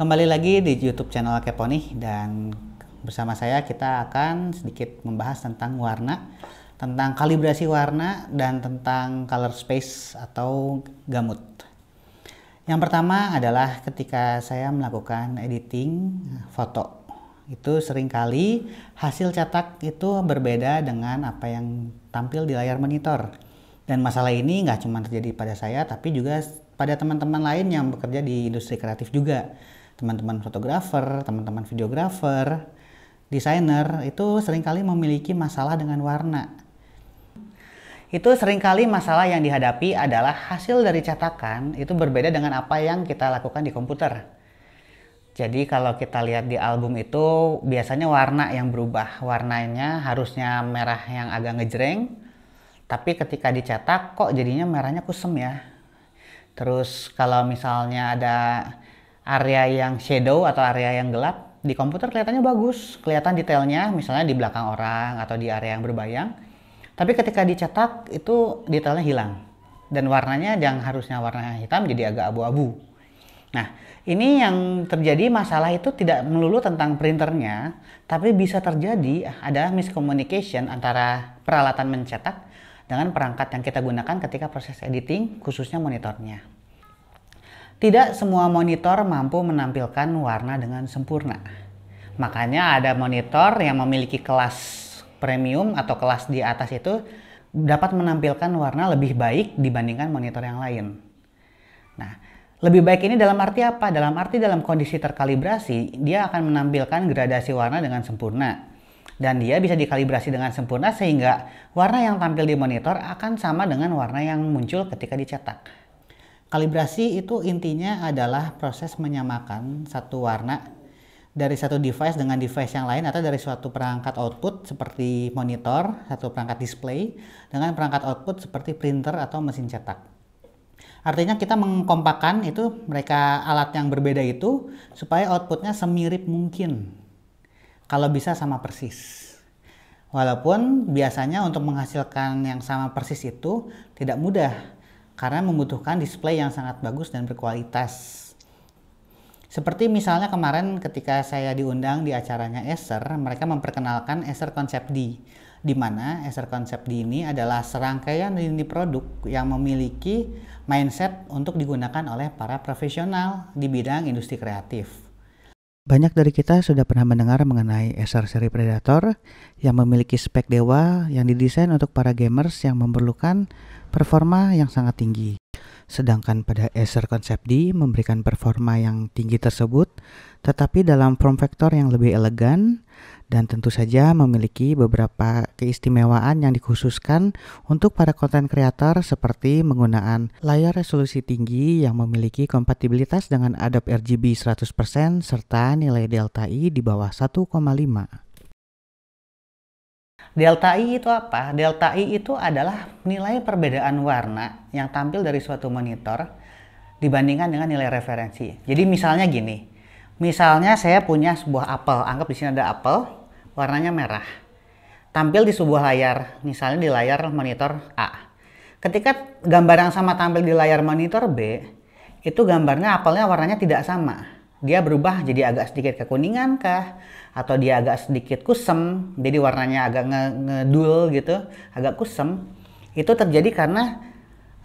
Kembali lagi di YouTube channel Kepo nih, dan bersama saya kita akan sedikit membahas tentang warna, tentang kalibrasi warna, dan tentang color space atau gamut. Yang pertama adalah ketika saya melakukan editing foto. Itu seringkali hasil cetak itu berbeda dengan apa yang tampil di layar monitor. Dan masalah ini nggak cuma terjadi pada saya, tapi juga pada teman-teman lain yang bekerja di industri kreatif juga. Teman-teman fotografer, teman-teman videografer, desainer, itu seringkali memiliki masalah dengan warna. Itu seringkali masalah yang dihadapi adalah hasil dari cetakan itu berbeda dengan apa yang kita lakukan di komputer. Jadi kalau kita lihat di album itu biasanya warna yang berubah. Warnanya harusnya merah yang agak ngejreng, tapi ketika dicetak kok jadinya merahnya kusem ya. Terus kalau misalnya ada area yang shadow atau area yang gelap, di komputer kelihatannya bagus, kelihatan detailnya misalnya di belakang orang atau di area yang berbayang. Tapi ketika dicetak itu detailnya hilang. Dan warnanya yang harusnya warna hitam jadi agak abu-abu. Nah, ini yang terjadi masalah itu tidak melulu tentang printernya, tapi bisa terjadi ada miscommunication antara peralatan mencetak dengan perangkat yang kita gunakan ketika proses editing, khususnya monitornya. Tidak semua monitor mampu menampilkan warna dengan sempurna. Makanya ada monitor yang memiliki kelas premium atau kelas di atas itu dapat menampilkan warna lebih baik dibandingkan monitor yang lain. Nah, lebih baik ini dalam arti apa? Dalam arti dalam kondisi terkalibrasi, dia akan menampilkan gradasi warna dengan sempurna. Dan dia bisa dikalibrasi dengan sempurna sehingga warna yang tampil di monitor akan sama dengan warna yang muncul ketika dicetak. Kalibrasi itu intinya adalah proses menyamakan satu warna dari satu device dengan device yang lain, atau dari suatu perangkat output seperti monitor, satu perangkat display, dengan perangkat output seperti printer atau mesin cetak. Artinya kita mengkompakkan itu mereka alat yang berbeda itu supaya outputnya semirip mungkin. Kalau bisa sama persis. Walaupun biasanya untuk menghasilkan yang sama persis itu tidak mudah, karena membutuhkan display yang sangat bagus dan berkualitas. Seperti misalnya kemarin ketika saya diundang di acaranya Acer, mereka memperkenalkan Acer Concept D, di mana Acer Concept D ini adalah serangkaian lini produk yang memiliki mindset untuk digunakan oleh para profesional di bidang industri kreatif. Banyak dari kita sudah pernah mendengar mengenai Acer seri Predator yang memiliki spek dewa yang didesain untuk para gamers yang memerlukan performa yang sangat tinggi. Sedangkan pada Acer Concept D memberikan performa yang tinggi tersebut, tetapi dalam form factor yang lebih elegan dan tentu saja memiliki beberapa keistimewaan yang dikhususkan untuk para konten kreator, seperti menggunakan layar resolusi tinggi yang memiliki kompatibilitas dengan Adobe RGB 100% serta nilai delta I di bawah 1,5. Delta I itu apa? Delta I itu adalah nilai perbedaan warna yang tampil dari suatu monitor dibandingkan dengan nilai referensi. Jadi misalnya gini, misalnya saya punya sebuah apel, anggap di sini ada apel, warnanya merah. Tampil di sebuah layar, misalnya di layar monitor A. Ketika gambar yang sama tampil di layar monitor B, itu gambarnya apelnya warnanya tidak sama. Dia berubah jadi agak sedikit kekuningan kah? Atau dia agak sedikit kusem, jadi warnanya agak ngedul gitu, agak kusem. Itu terjadi karena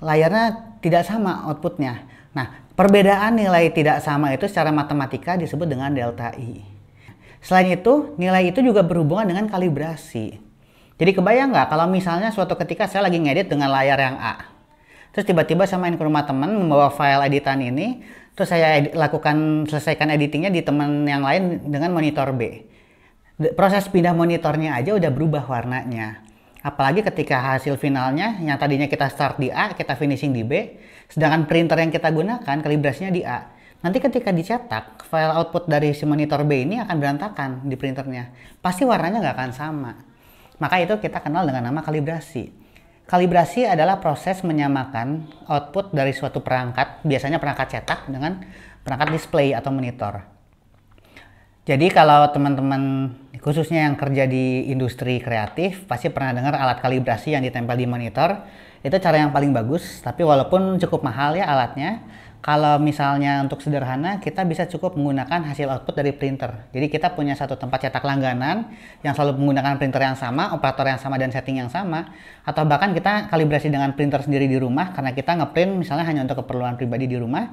layarnya tidak sama outputnya. Nah, perbedaan nilai tidak sama itu secara matematika disebut dengan delta I. Selain itu, nilai itu juga berhubungan dengan kalibrasi. Jadi kebayang nggak kalau misalnya suatu ketika saya lagi ngedit dengan layar yang A. Terus tiba-tiba saya main ke rumah teman membawa file editan ini, terus saya selesaikan editingnya di teman yang lain dengan monitor B. Proses pindah monitornya aja udah berubah warnanya. Apalagi ketika hasil finalnya yang tadinya kita start di A, kita finishing di B, sedangkan printer yang kita gunakan kalibrasinya di A. Nanti ketika dicetak, file output dari si monitor B ini akan berantakan di printernya. Pasti warnanya nggak akan sama. Maka itu kita kenal dengan nama kalibrasi. Kalibrasi adalah proses menyamakan output dari suatu perangkat, biasanya perangkat cetak, dengan perangkat display atau monitor. Jadi kalau teman-teman khususnya yang kerja di industri kreatif pasti pernah dengar alat kalibrasi yang ditempel di monitor. Itu cara yang paling bagus, tapi walaupun cukup mahal ya alatnya, Kalau misalnya untuk sederhana, kita bisa cukup menggunakan hasil output dari printer. Jadi kita punya satu tempat cetak langganan yang selalu menggunakan printer yang sama, operator yang sama, dan setting yang sama. Atau bahkan kita kalibrasi dengan printer sendiri di rumah karena kita ngeprint misalnya hanya untuk keperluan pribadi di rumah.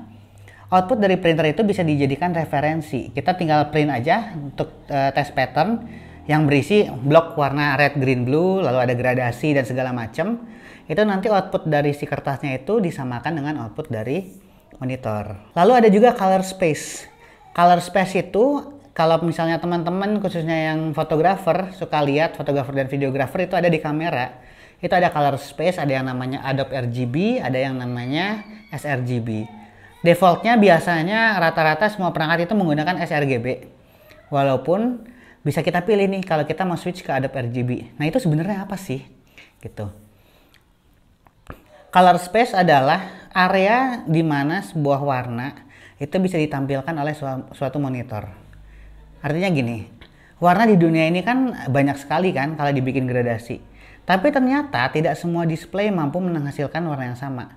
Output dari printer itu bisa dijadikan referensi. Kita tinggal print aja untuk tes pattern yang berisi blok warna red, green, blue, lalu ada gradasi dan segala macam. Itu nanti output dari si kertasnya itu disamakan dengan output dari monitor. Lalu ada juga color space. Color space itu kalau misalnya teman-teman khususnya yang fotografer suka lihat, fotografer dan videografer itu ada di kamera. Itu ada color space, ada yang namanya Adobe RGB, ada yang namanya sRGB. Defaultnya biasanya rata-rata semua perangkat itu menggunakan sRGB. Walaupun bisa kita pilih nih kalau kita mau switch ke Adobe RGB. Nah, itu sebenarnya apa sih? Gitu. Color space adalah area di mana sebuah warna itu bisa ditampilkan oleh suatu monitor. Artinya gini, warna di dunia ini kan banyak sekali kan kalau dibikin gradasi. Tapi ternyata tidak semua display mampu menghasilkan warna yang sama.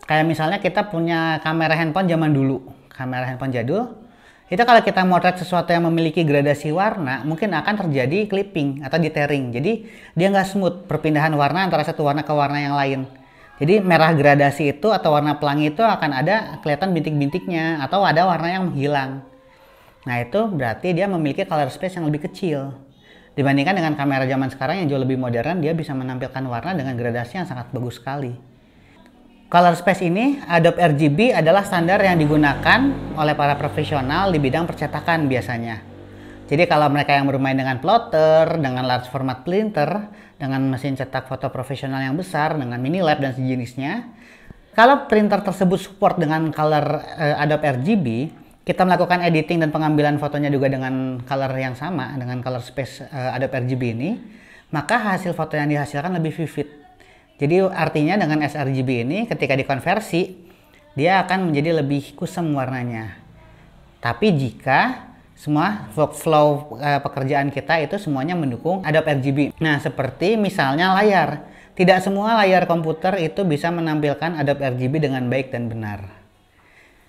Kayak misalnya kita punya kamera handphone zaman dulu, kamera handphone jadul. Itu kalau kita motret sesuatu yang memiliki gradasi warna, mungkin akan terjadi clipping atau dithering. Jadi dia nggak smooth perpindahan warna antara satu warna ke warna yang lain. Jadi merah gradasi itu atau warna pelangi itu akan ada kelihatan bintik-bintiknya atau ada warna yang menghilang. Nah, itu berarti dia memiliki color space yang lebih kecil. Dibandingkan dengan kamera zaman sekarang yang jauh lebih modern, dia bisa menampilkan warna dengan gradasi yang sangat bagus sekali. Color space ini, Adobe RGB adalah standar yang digunakan oleh para profesional di bidang percetakan biasanya. Jadi kalau mereka yang bermain dengan plotter, dengan large format printer, dengan mesin cetak foto profesional yang besar, dengan mini lab dan sejenisnya, kalau printer tersebut support dengan color Adobe RGB, kita melakukan editing dan pengambilan fotonya juga dengan color yang sama, dengan color space Adobe RGB ini, maka hasil foto yang dihasilkan lebih vivid. Jadi artinya dengan sRGB ini ketika dikonversi, dia akan menjadi lebih kusam warnanya. Tapi jika semua workflow pekerjaan kita itu semuanya mendukung Adobe RGB. Nah, seperti misalnya layar. Tidak semua layar komputer itu bisa menampilkan Adobe RGB dengan baik dan benar.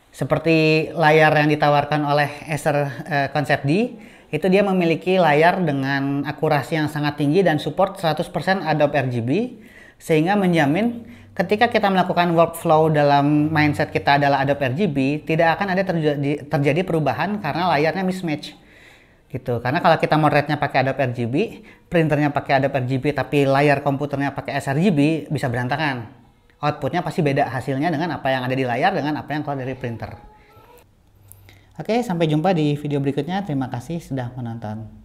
Seperti layar yang ditawarkan oleh Acer Concept D, itu dia memiliki layar dengan akurasi yang sangat tinggi dan support 100% Adobe RGB, sehingga menjamin ketika kita melakukan workflow dalam mindset kita adalah Adobe RGB, tidak akan ada terjadi perubahan karena layarnya mismatch. Gitu. Karena kalau kita motretnya pakai Adobe RGB, printernya pakai Adobe RGB, tapi layar komputernya pakai sRGB, bisa berantakan. Outputnya pasti beda hasilnya dengan apa yang ada di layar dengan apa yang keluar dari printer. Oke, sampai jumpa di video berikutnya. Terima kasih sudah menonton.